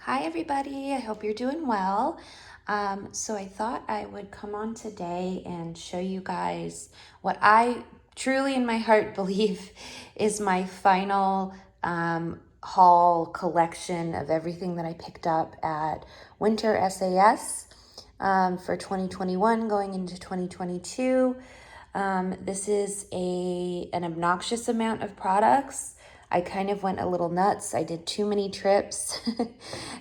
Hi everybody, I hope you're doing well. So I thought I would come on today and show you guys what I truly in my heart believe is my final haul collection of everything that I picked up at Winter SAS for 2021 going into 2022. This is an obnoxious amount of products. I kind of went a little nuts. I did too many trips,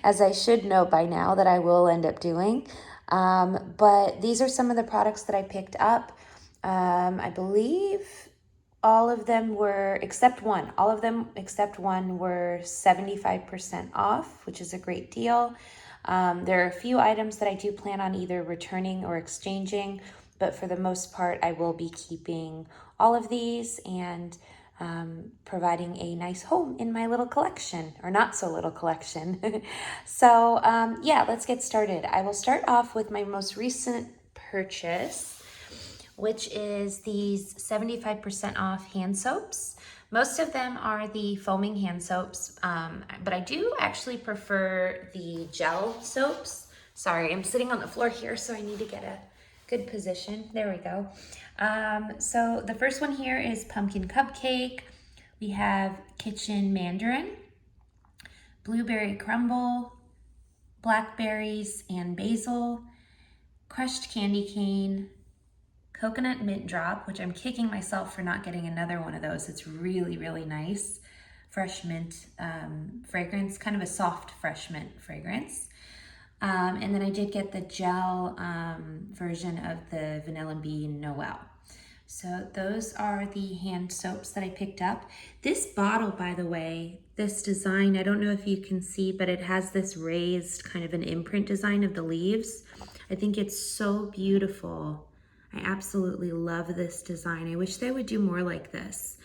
as I should know by now that I will end up doing. But these are some of the products that I picked up. I believe all of them were, except one, all of them except one were 75% off, which is a great deal. There are a few items that I do plan on either returning or exchanging, but for the most part, I will be keeping all of these and providing a nice home in my little collection, or not so little collection. So yeah, let's get started. I will start off with my most recent purchase, which is these 75% off hand soaps. Most of them are the foaming hand soaps, but I do actually prefer the gel soaps. Sorry, I'm sitting on the floor here, so I need to get a good position. There we go. So the first one here is pumpkin cupcake. We have kitchen mandarin, blueberry crumble, blackberries and basil, crushed candy cane, coconut mint drop, which I'm kicking myself for not getting another one of those. It's really, really nice. Fresh mint fragrance, kind of a soft fresh mint fragrance. And then I did get the gel version of the Vanilla Bean Noel. So those are the hand soaps that I picked up. This bottle, by the way, this design, I don't know if you can see, but it has this raised kind of an imprint design of the leaves. I think it's so beautiful. I absolutely love this design. I wish they would do more like this.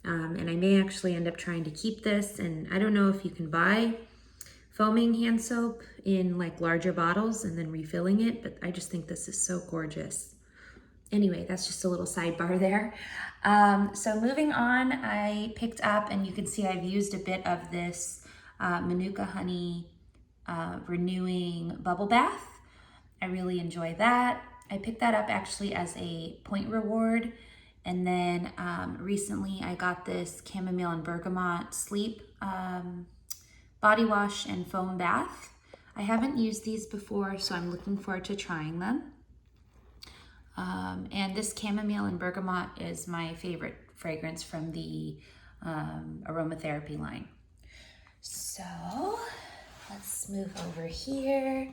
And I may actually end up trying to keep this. And I don't know if you can buy foaming hand soap in like larger bottles and then refilling it, but I just think this is so gorgeous. Anyway, that's just a little sidebar there. So moving on, I picked up, and you can see I've used a bit of this Manuka honey renewing bubble bath. I really enjoy that. I picked that up actually as a point reward. And then recently I got this chamomile and bergamot sleep body wash and foam bath. I haven't used these before, so I'm looking forward to trying them. And this chamomile and bergamot is my favorite fragrance from the aromatherapy line. So let's move over here.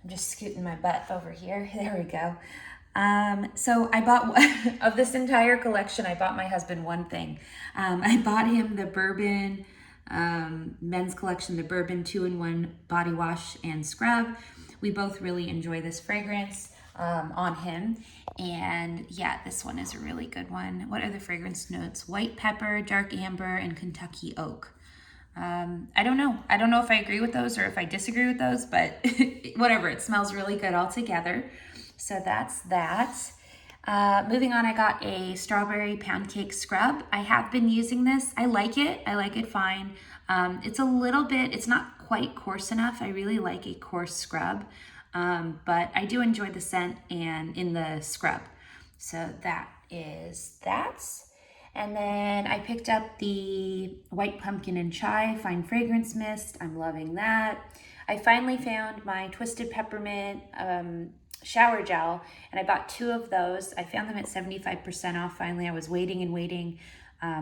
I'm just scooting my butt over here. There we go. So I bought, of this entire collection, I bought my husband one thing. I bought him the Bourbon men's collection, the Bourbon 2-in-1 body wash and scrub. We both really enjoy this fragrance on him. And yeah, this one is a really good one. What are the fragrance notes? White pepper, dark amber, and Kentucky oak. I don't know. I don't know if I agree with those or if I disagree with those, but whatever. It smells really good altogether. So that's that. Moving on, I got a strawberry pancake scrub. I have been using this. I like it. I like it fine. It's a little bit, it's not quite coarse enough. I really like a coarse scrub, but I do enjoy the scent and in the scrub. So that is that. And then I picked up the White Pumpkin and Chai Fine Fragrance Mist. I'm loving that. I finally found my Twisted Peppermint shower gel, and I bought 2 of those. I found them at 75% off finally. I was waiting and waiting.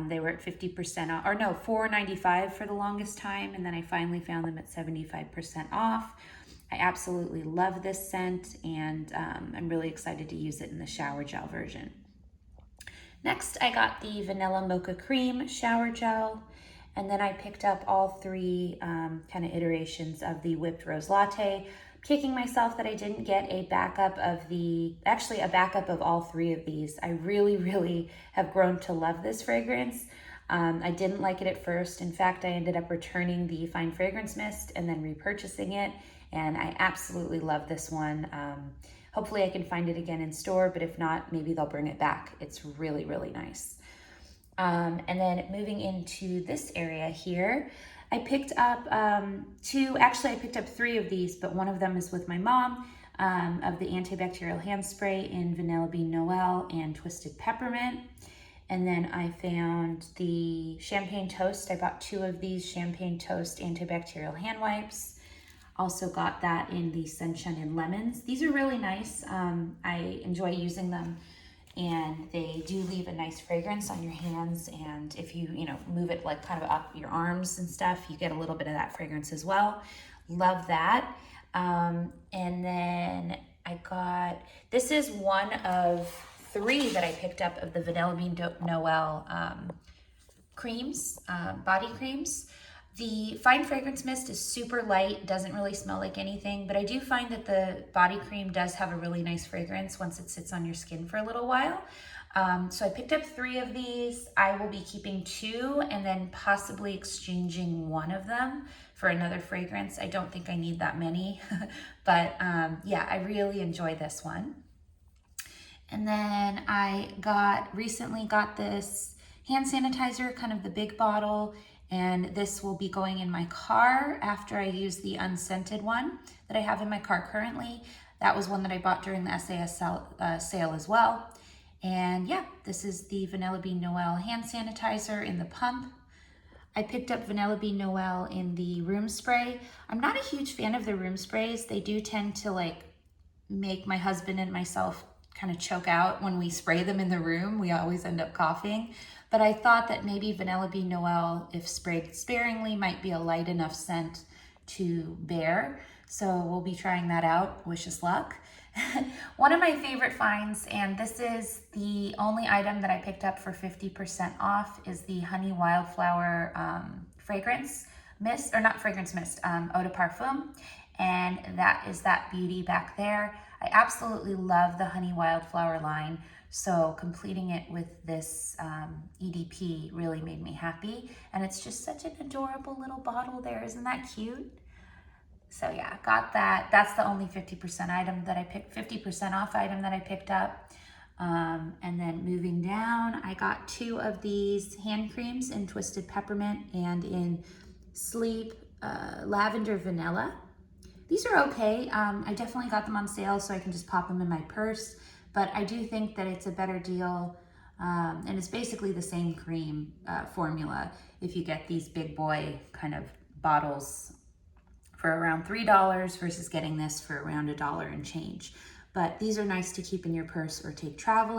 They were at 50% off, or no, $4.95 for the longest time, and then I finally found them at 75% off. I absolutely love this scent, and I'm really excited to use it in the shower gel version. Next, I got the Vanilla Mocha Cream shower gel, and then I picked up all 3 kind of iterations of the Whipped Rose Latte. Kicking myself that I didn't get a backup of a backup of all 3 of these. I really, really have grown to love this fragrance. I didn't like it at first. In fact, I ended up returning the Fine Fragrance Mist and then repurchasing it, and I absolutely love this one. Hopefully I can find it again in store, but if not, maybe they'll bring it back. It's really, really nice. And then moving into this area here, I picked up I picked up 3 of these, but one of them is with my mom, of the antibacterial hand spray in Vanilla Bean Noel and Twisted Peppermint. And then I found the Champagne Toast. I bought 2 of these Champagne Toast antibacterial hand wipes. Also got that in the Sunshine and Lemons. These are really nice. I enjoy using them, and they do leave a nice fragrance on your hands. And if you move it like kind of up your arms and stuff, you get a little bit of that fragrance as well. Love that. And then this is one of 3 that I picked up of the Vanilla Bean Noel creams, body creams. The Fine Fragrance Mist is super light, doesn't really smell like anything, but I do find that the body cream does have a really nice fragrance once it sits on your skin for a little while. So I picked up 3 of these. I will be keeping 2 and then possibly exchanging one of them for another fragrance. I don't think I need that many, but yeah, I really enjoy this one. And then I recently got this hand sanitizer, kind of the big bottle, and this will be going in my car after I use the unscented one that I have in my car currently. That was one that I bought during the SAS sale as well. And yeah, this is the Vanilla Bean Noel hand sanitizer in the pump. I picked up Vanilla Bean Noel in the room spray. I'm not a huge fan of the room sprays. They do tend to make my husband and myself kind of choke out when we spray them in the room. We always end up coughing. But I thought that maybe Vanilla Bean Noel, if sprayed sparingly, might be a light enough scent to bear. So we'll be trying that out. Wish us luck. One of my favorite finds, and this is the only item that I picked up for 50% off, is the Honey Wildflower fragrance mist, or not fragrance mist, eau de parfum. And that is that beauty back there. I absolutely love the Honey Wildflower line, so completing it with this EDP really made me happy. And it's just such an adorable little bottle there. Isn't that cute? So yeah, got that. That's the only 50% item that I picked, 50% off item that I picked up. And then moving down, I got 2 of these hand creams in Twisted Peppermint and in Sleep Lavender Vanilla. These are okay. I definitely got them on sale, so I can just pop them in my purse. But I do think that it's a better deal, and it's basically the same cream formula if you get these big boy kind of bottles for around $3 versus getting this for around $1 and change. But these are nice to keep in your purse or take traveling.